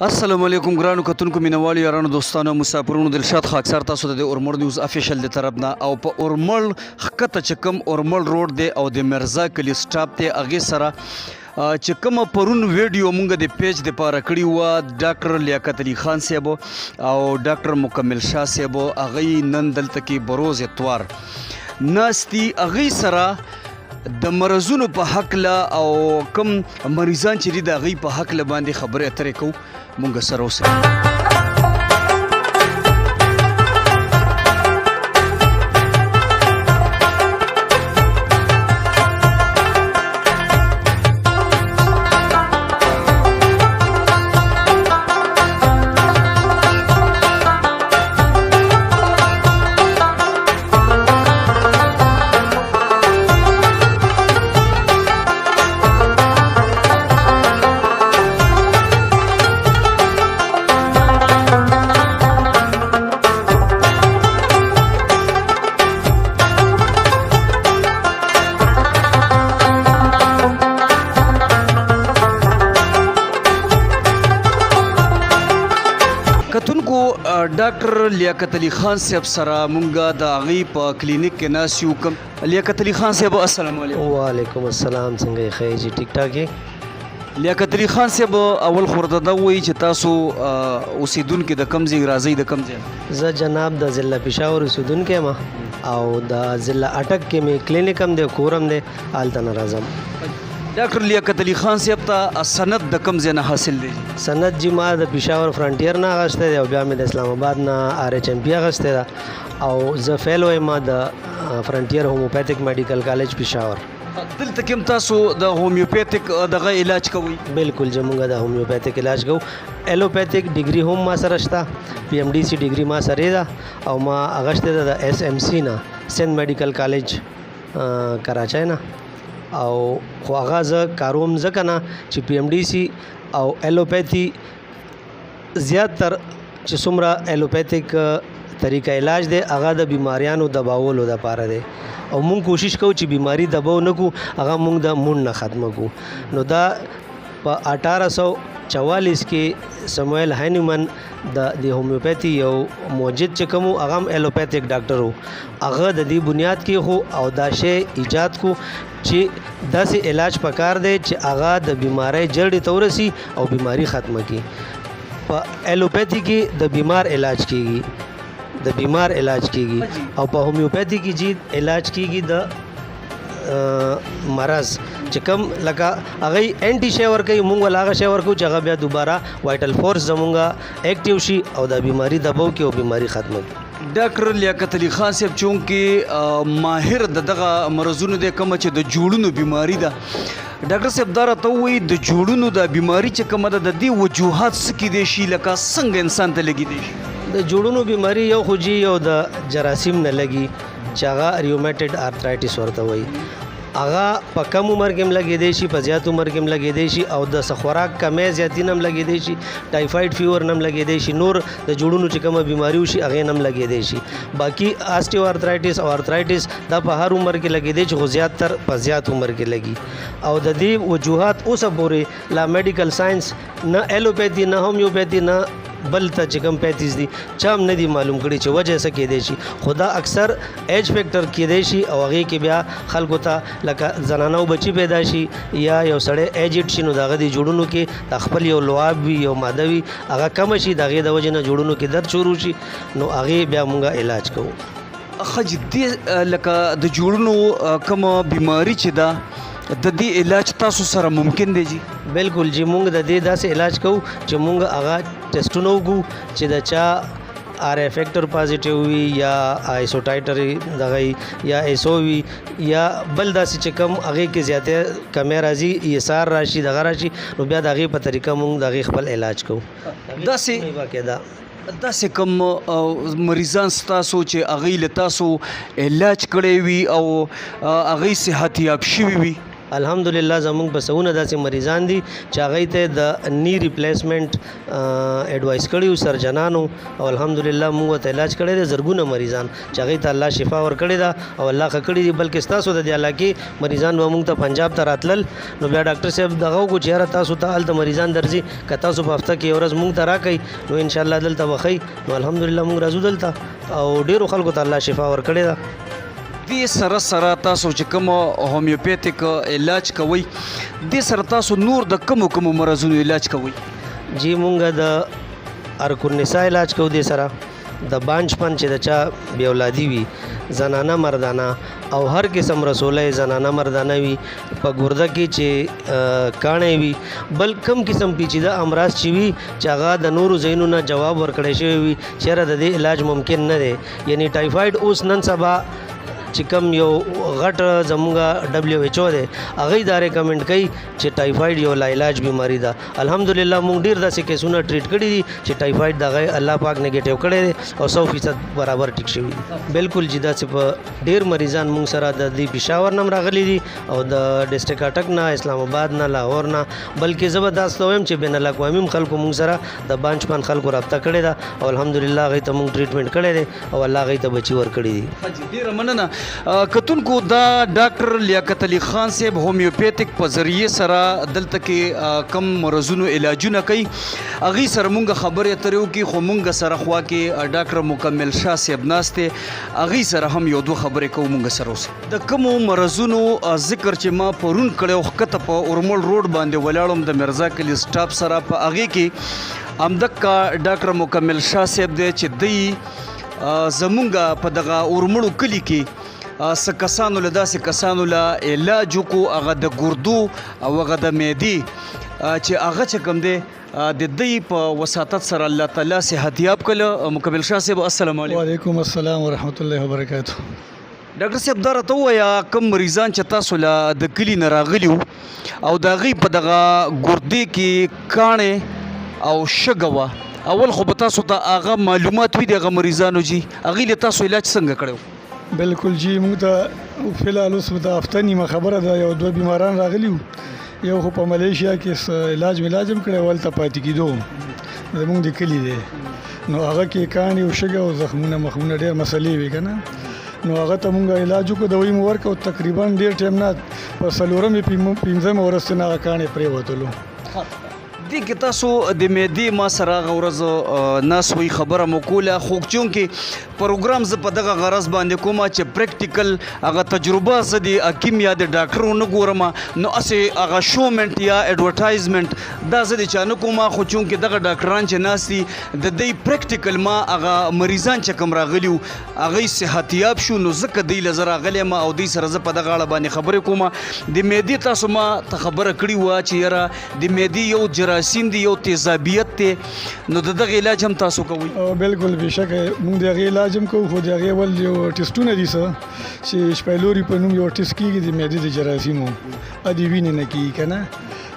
السلام علیکم ګرانو کتونکو مینوالو یارانو دوستانو مسافرونو دلشاد خاکسار تاسو د اورمل نیوز افیشل د طرف نه او په اورمل خکته چکم اورمل روډ دی او د مرزا کلی سټاپ ته اغه سره چې کوم پرون ویډیو مونږ د پیج د پاره کړی و ډاکټر لیاقت علي خان صاحب او ډاکټر مکمل شاه صاحب اغه نن دلته کې بروز اتوار ناستی اغه سره د مرزونو په حق لا او کم مریضان چې د غي په حق لا باندې خبره اترې کو مونږ سره اوسه کتونکو ډاکټر لیاقت علي خان صاحب سره مونږه د غي په کلینیک کې ناسیو کوم لیاقت علي خان صاحب السلام علیکم وعلیکم السلام څنګه ښه جی ټیک ټاک یې لیاقت علي خان صاحب اول خورده دا وایي چې تاسو اوسیدونکو د کم ځای راځي د کم ځای زه جناب د ضلع پېښور اوسیدونکی یم او د ضلع اټک کې مې کلینیک هم دی کور هم دی هلته نه راځم ډاکټر لیاقت علي خان صاحب ته سند د کم ځای نه حاصل دی سند جی ما د پېښور فرنټیر نه اخیستی دی او بیا مې د اسلام آباد نه RHMP اخیستی ده او زه فیلو یم د فرنټیر هومیوپیتھک میډیکل کالج پېښور دلته کوم تاسو د هومیوپیتھک دغه علاج کوئ بالکل چې مونږ د هومیوپیتھک علاج کوو ایلوپیتھک ډیګري هم ما سره شته PMDC ډیګري ما سره ده او ما اغشته ده د SMC نه سند میډیکل کالج کراچۍ نه او خو هغه زه کاروم ځکه نه چې PMDC او ایلوپیتھی زیاتر چې څومره ایلوپیتھک طریقه علاج دی هغه د بیماریانو دباولو دپاره دی او مونږ کوشش کوو چې بیماری دباو نه کو هغه مونږ د مون نه ختمه کو نو دا په 1844 کې سمویل هینیمن د هومیوپیتھی یو موجد چې کوم هغه ایلوپیتھک ډاکټر وو هغه د دې بنیاد کې خو او دا شی ایجاد کو چې داسې علاج پکار دی چې هغه د بیماری جړې ته ورسي او بیماری ختمه کړي په ایلوپیتھی کې د بیمار علاج کیږي او په هومیوپیتھی کې چې علاج کیږي د مرض چې کوم لکه هغه انټي شی ورکوي مونږ ول هغه شی ورکو چې هغه بیا دوباره وایټل فورس زمونږه ایکټیو شي او د بیماری دباو کې او بیماری ختمه کړي ډاکټر لیاقت علي خان صاحب چونکې ماهر دغه مرزونو د کوم چې د جوړونو بیماری ده ډاکټر صاحب دا راته وایي د جوړونو د بیماری چې کومه ده د دې وجوهات څه کیدای شي لکه څنګه انسان ته لګیدای شي د جوړونو بیماری یو خو جی یو د جراثیم نه لګي چې هغه ریومیټډ آرترایټس ورته وایي هغه په کم عمر کې هم لګېدی شي په زیات عمر کې هم لګېدی شي او د خوراک کمی زیاتی نه هم لګېدی شي ټایفاید فیور نه هم لګېدی شي نور د جوړونو چې کومه بیماری وشي هغې نه هم لګېدی شي باقي آسټیو آرترایټس او آرترایټس دا په هر عمر کې لګېدی چې خو زیاتر په زیات عمر کې لګي او د دې وجوهات اوسه پورې لا میډیکل ساينس نه ایلوپیتھی نه هومیوپیتھی نه بل ته چې کوم پیتھیز دي چا هم نه دي معلوم کړي چې وجه څه کېدی شي خدا اکثر ایج فیکټر کېدی شي او هغې کې بیا خلکو ته لکه زنانه او بچي پیدا شي یا یو سړی ایجډ شي نو د هغه د جوړونو کې د خپل یو لعاب وي یو ماده وي هغه کمه شي د هغې د وجې نه جوړونو کې درد شروع شي نو هغې بیا مونږ علاج کوو ښه جدي لکه د جوړونو کومه بیماری چې ده د دې علاج تاسو سره ممکن دی جی بالکل جی مونږ د دې داسې علاج کوو چې مونږ هغه ټیسټونه وکړو چې د چا RA فیکټر پازیټیو وي یا آیسو ټایټر دغه یا ایسو وي یا بل داسې چې کوم هغې کې زیاتې کمی راځي یسار راشي دغه راشي نو بیا د هغې په طریقه مونږ د هغې خپل علاج کوو داسې کوم مریضان ستاسو چې هغې له تاسو علاج کړی وي او هغې صحت یاب شوي وي الحمدلله زمونږ په سونه داسې مریضان دي چې هغوی ته د نی ریپلیسمنټ ایډوایس کړي سرجنانو او الحمدلله موږ ورته علاج کړی دی زرګونه مریضان چې هغوی ته الله شفا ورکړې ده او الله ښه کړي دي بلکې ستاسو د دې علاقې مریضان به موږ ته پنجاب ته راتلل نو بیا ډاکټر صاحب دغه وکړو چې یاره تاسو ته هلته مریضان درځي که تاسو په هفته کې یو ورځ موږ ته راکئ نو انشاءالله دلته به ښئ نو الحمدلله موږ راځو دلته او ډېرو خلکو ته الله شفا ورکړې ده دې سره سره تاسو چې کوم هومیوپیتیک علاج کوئ دې سره تاسو نور د کومو مرضونو علاج کوئ جی مونږ د ارکورنسا علاج کوو دې سره د بانجپن چې د چا بې اولادي وي زنانه مردانه او هر قسم رسوله زنانه مردانه وي په ګرده کې چې کاڼې وي بل کم قسم پیچیده امراض چې وي چې هغه د نورو ځایونو نه جواب ورکړی شوی وي چېرې د دې علاج ممکن نه دی یعنی ټایفاید اوس نن سبا چې کوم یو غټ زمونږ WHO دی هغوی دا ریکمنډ کوي چې ټایفاید یو لاعلاج بیماری ده الحمدلله مونږ ډېر داسې کیسونه ټریټ کړي دي چې ټایفاید د هغه الله پاک نیګیټیو کړی دی او 100% برابر ټیک شوي دي بالکل چې داسې په ډېر مریضان مونږ سره د دې پېښور نه هم راغلي دي او د ډسټرک اټک نه اسلام آباد نه لاهور نه بلکې زه به داسې وایم چې بین الاقوامي خلکو مونږ سره د بانجپن خلکو رابطه کړې ده او الحمدلله هغوی ته مونږ ټریټمنټ کړی دی او الله هغوی ته بچي ورکړي دي ډېره مننه کتونکو دا ډاکټر لیاقت علي خان صاحب هومیوپیتیک په ذریعه سره دلته کې کم مرضونو علاجونه کوي هغې سره مونږ خبرې اترې وکړي خو مونږ سره خوا کې ډاکټر مکمل شاه صاحب ناست دی هغې سره هم یو دوه خبرې کوو مونږ سره اوس د کومو مرضونو ذکر چې ما پرون کړی و ښکته په اورمل روډ باندې ولاړم د مرزا کلي سټاپ سره په هغې کې همدقه ډاکټر مکمل شاه صاحب دی چې دی زمونږ په دغه اورمړو کلي کې څه کسانو له داسې کسانو له علاج وکړو هغه د ګردو او هغه د معدې چې هغه چې کوم دی د دوی په وساطت سره الله تعالی صحتیاب کړه مکمل شاه صاحب السلام علیکم وعلیکم السلام ورحمت الله وبرکاته ډاکټر صاحب دا راته ووایه کوم مریضان چې تاسو له د کلي نه راغلي وو او د هغوی په دغه ګردې کې کاڼې او شګه وه اول خو به تاسو ته هغه معلومات وي د هغه مریضانو جي هغوی له تاسو علاج څنګه کړی و بالکل جی موږ ته فی الحال اوس د هفته نیمه خبره ده یو دوه بیماران راغلي وو یو خو په ملیشیا کې علاج هم کړی و هلته پاتې کېدو زموږ د کلي دی نو هغه کې کاڼې او شګه او زخمونه مخمونه ډېر مسلې وي که نه نو هغه ته مونږ علاج وکړو دوی مو ورکړو تقریبا ډېر ټایم نه په څلورمې پنځمه ورځ ته نه هغه کاڼې پرېوتلو دې کې تاسو د معدې ما سره هغه ورځ ناس وی خبره مو کوله خو چونکې پروګرام زه په دغه غرض باندې کوم چې پریکټیکل هغه تجربه زه د حکیم یا د ډاکټرو نه ګورم نو هسې هغه شومنټ یا اډورټایزمنټ دا زه د چا نه کوم خو چونکې دغه ډاکټران چې ناست دي د دوی پریکټیکل ما هغه مریضان چې کوم راغلي وو هغوی صحتیاب شو نو ځکه دوی له زه راغلی یم او دوی سره زه په دغه اړه باندې خبرې کوم د معدې تاسو ما ته خبره کړې وه چې یاره د معدې یو جراثیم دی یو تیزابیت دی نو د دغه علاج هم تاسو کوئ بالکل بېشکه موږ د هغې علاج هم کوو خو د هغې ول یو ټسټونه دي څه چې شپیلوري په نوم یو ټسټ کېږي د معدې د جراثیمو د وینې نه کېږي که نه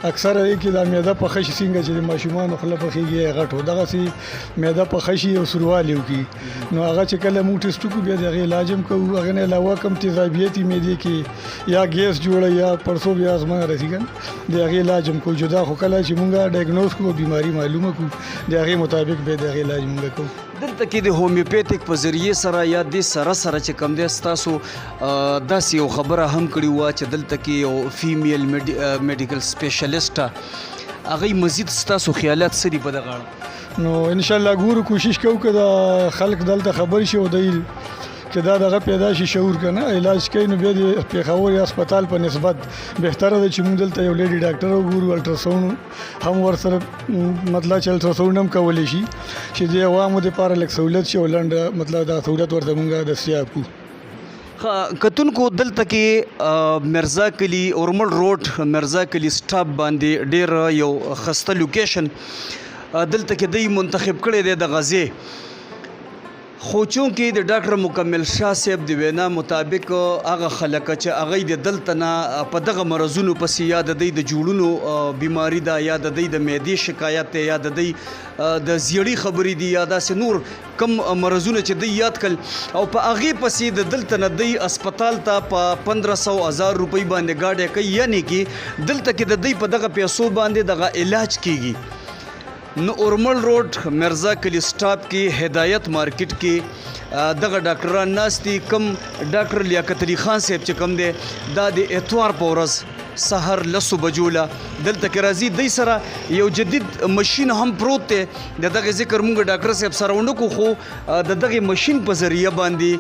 اکثره یې کې دا معده پخه شي څنګه چې د ماشومانو خوله پخېږي غټ و دغسې معده پخه شي او سوروالی وکړي نو هغه چې کله موږ ټسټ وکړو بیا د هغې علاج هم کوو هغې نه علاوه کوم تیزابیت معدې کې یا ګیس جوړه یا پړسوب یا ازمنه رسي که د هغې علاج هم کوو جدا خو کله چې موږ ډایګنوز کړو بیماري معلومه کړو د هغې مطابق به د هغې علاج موږ کوو دلته کې د هومیوپیتیک په ذریعه سره یا د سره چې کوم دی ستاسو داسې یو خبره هم کړې وه چې دلته کې یو فیمیل میډیکل سپیشلیسټه هغوی مزید ستاسو خیالات څه دي په دغه اړه نو انشاءالله ګورو کوشش کوو که دا خلک دلته خبر شي او دوی چې دا دغه پیدا شي شعور که نه علاج کوي نو بیا د پېښور یا هسپتال په نسبت بهتره ده چې موږ دلته یو لیډي ډاکټر وګورو الټراساونډ هم ورسره مطلب چې الټراساونډ هم کولی شي چې د عوامو دپاره لږ سهولت شي او لنډ مطلب دا سهولت ورته موږ دستیاب کړو کتونکو دلته کې مرزا کلي اورمل روډ مرزا کلي سټاپ باندې ډېر یو خسته لوکیشن دلته کې دوی منتخب کړی دی د غزې خو چونکې د ډاکټر مکمل شاه صاحب د وینا مطابق هغه خلک چې هغه د دلته نه په دغه مرضونو پسې یا د دوی د جوړونو بیماری ده یا د دوی د معدې شکایت دی یا د دوی د زیړی خبرې دي یا داسې نور کم مرضونه چې دوی یاد کړل او په هغې پسې د دلته نه دوی اسپتال ته په 1500,000 روپۍ باندې ګاډی کوي یعنې کې دلته کې د دوی په دغه پیسو باندې دغه علاج کیږي. نو اورمل روډ مرزا کلی سټاپ کې هدایت مارکیټ کې دغه ډاکټران ناست دي. کم ډاکټر لیاقت علي خان صاحب چې کم دی دا د اتوار په ورځ سحر 10 بجو له دلته کې راځي. دوی سره یو جدید ماشین هم پروت دی. د دغه ذکر مونږ ډاکټر صاحب سره ونکو خو د دغه ماشین په ذریعه باندې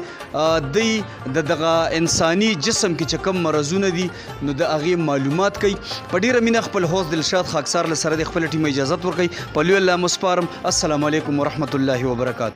دوی د دغه انساني جسم کې چې کم مرضونه دي نو د هغې معلومات کوي. په ډیره مینه خپل هوست دلشاد خاکسار له سره د خپل ټیم اجازت ورکوي. په لوی الله مسپارم. السلام علیکم ورحمت الله وبرکاته.